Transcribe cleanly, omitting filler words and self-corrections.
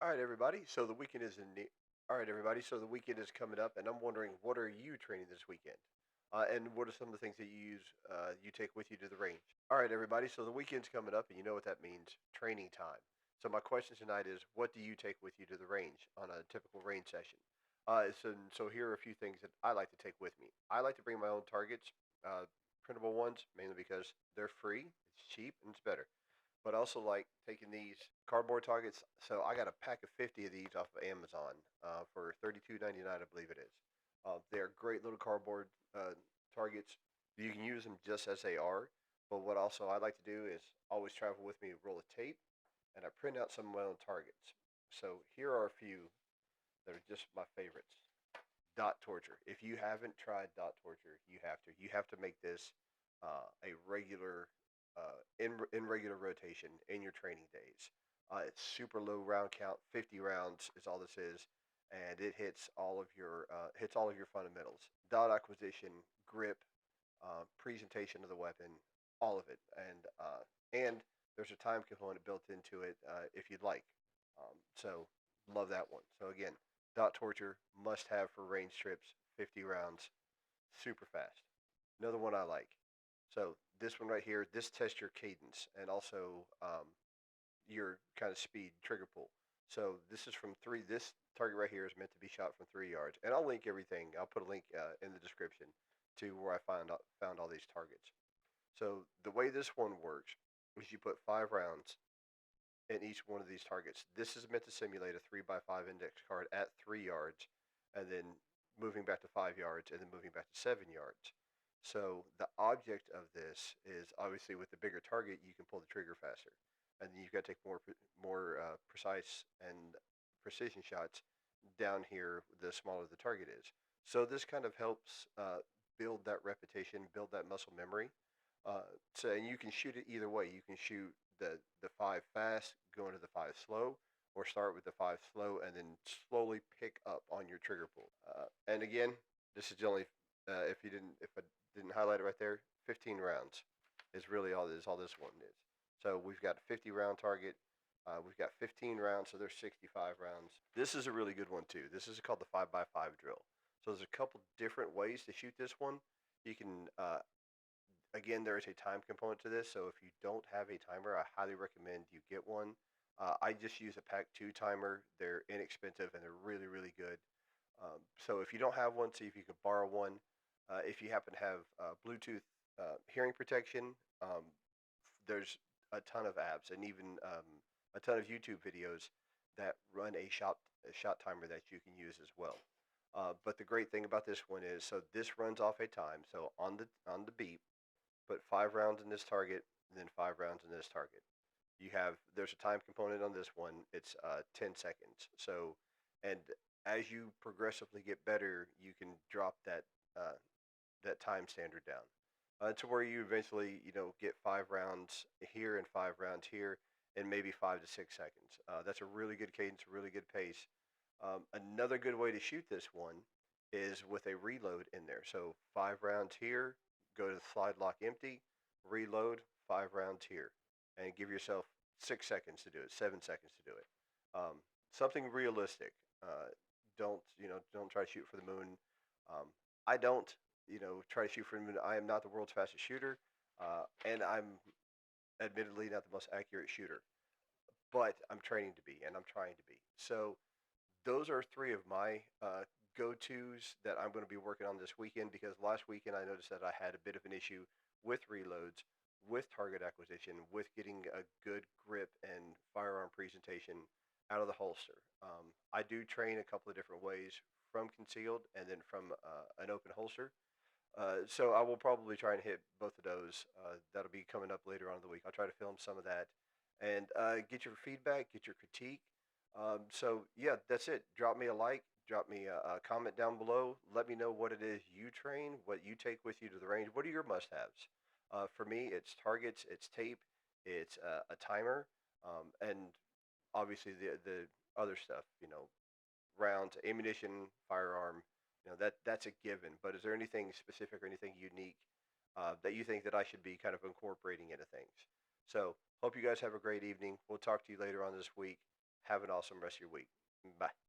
All right, everybody. So the weekend is in. All right, everybody. So the weekend is coming up, and I'm wondering, what are you training this weekend? And what are some of the things that you take with you to the range? All right, everybody. So the weekend's coming up, and you know what that means: training time. So my question tonight is, what do you take with you to the range on a typical range session? So here are a few things that I like to take with me. I like to bring my own targets, printable ones, mainly because they're free, it's cheap, and it's better, but I also like taking these cardboard targets. So I got a pack of 50 of these off of Amazon for $32.99, I believe it is. They're great little cardboard targets. You can use them just as they are. But what also I like to do is always travel with me a roll of tape, and I print out some of my own targets. So here are a few that are just my favorites. Dot torture. If you haven't tried dot torture, you have to. You have to make this a regular in regular rotation in your training days. It's super low round count. 50 rounds is all this is, and it hits all of your fundamentals. Dot acquisition, grip, presentation of the weapon, all of it, and there's a time component built into it if you'd like. So love that one. So again, dot torture must have for range trips. 50 rounds, super fast. Another one I like. So this one right here, this tests your cadence and also your kind of speed trigger pull. So this is from three. This target right here is meant to be shot from 3 yards, and I'll link everything. I'll put a link in the description to where I found all these targets. So the way this one works is you put 5 rounds in each one of these targets. This is meant to simulate a 3x5 index card at 3 yards, and then moving back to 5 yards, and then moving back to 7 yards. So the object of this is obviously with the bigger target, you can pull the trigger faster, and then you've got to take more precise and precision shots down here. The smaller the target is, so this kind of helps build that repetition, build that muscle memory. So and you can shoot it either way. You can shoot the five fast, go into the five slow, or start with the five slow and then slowly pick up on your trigger pull. And again, this is the only if I didn't highlight it right there, 15 rounds is really all this one is. So we've got a 50 round target. We've got 15 rounds, so there's 65 rounds. This is a really good one too. This is called the 5x5 drill. So there's a couple different ways to shoot this one. You can again, there is a time component to this, so if you don't have a timer, I highly recommend you get one. I just use a Pack 2 timer. They're inexpensive and they're really, really good. So if you don't have one, see if you can borrow one. If you happen to have Bluetooth hearing protection, there's a ton of apps and even a ton of YouTube videos that run a shot timer that you can use as well. But the great thing about this one is, so this runs off a time. So on the beep, put 5 rounds in this target, and then 5 rounds in this target. There's a time component on this one. It's 10 seconds. So, and as you progressively get better, you can drop that time standard down to where you eventually get 5 rounds here and 5 rounds here, and maybe 5 to 6 seconds. That's a really good cadence, a really good pace. Another good way to shoot this one is with a reload in there. So 5 rounds here, go to the slide lock empty, reload 5 rounds here, and give yourself 6 seconds to do it, 7 seconds to do it. Something realistic. Don't try to shoot for the moon. I don't try to shoot for the moon. I am not the world's fastest shooter, and I'm admittedly not the most accurate shooter, but I'm training to be, and I'm trying to be. So those are three of my go-tos that I'm going to be working on this weekend, because last weekend I noticed that I had a bit of an issue with reloads, with target acquisition, with getting a good grip and firearm presentation out of the holster. I do train a couple of different ways, from concealed and then from an open holster. So I will probably try and hit both of those. That'll be coming up later on in the week. I'll try to film some of that and get your feedback, get your critique. So yeah, that's it. Drop me a like, drop me a comment down below. Let me know what it is you train, what you take with you to the range. What are your must-haves? For me, it's targets, it's tape, it's a timer, and obviously the other stuff. Rounds, ammunition, firearm. That's a given. But is there anything specific or anything unique that you think that I should be kind of incorporating into things? So hope you guys have a great evening. We'll talk to you later on this week. Have an awesome rest of your week. Bye.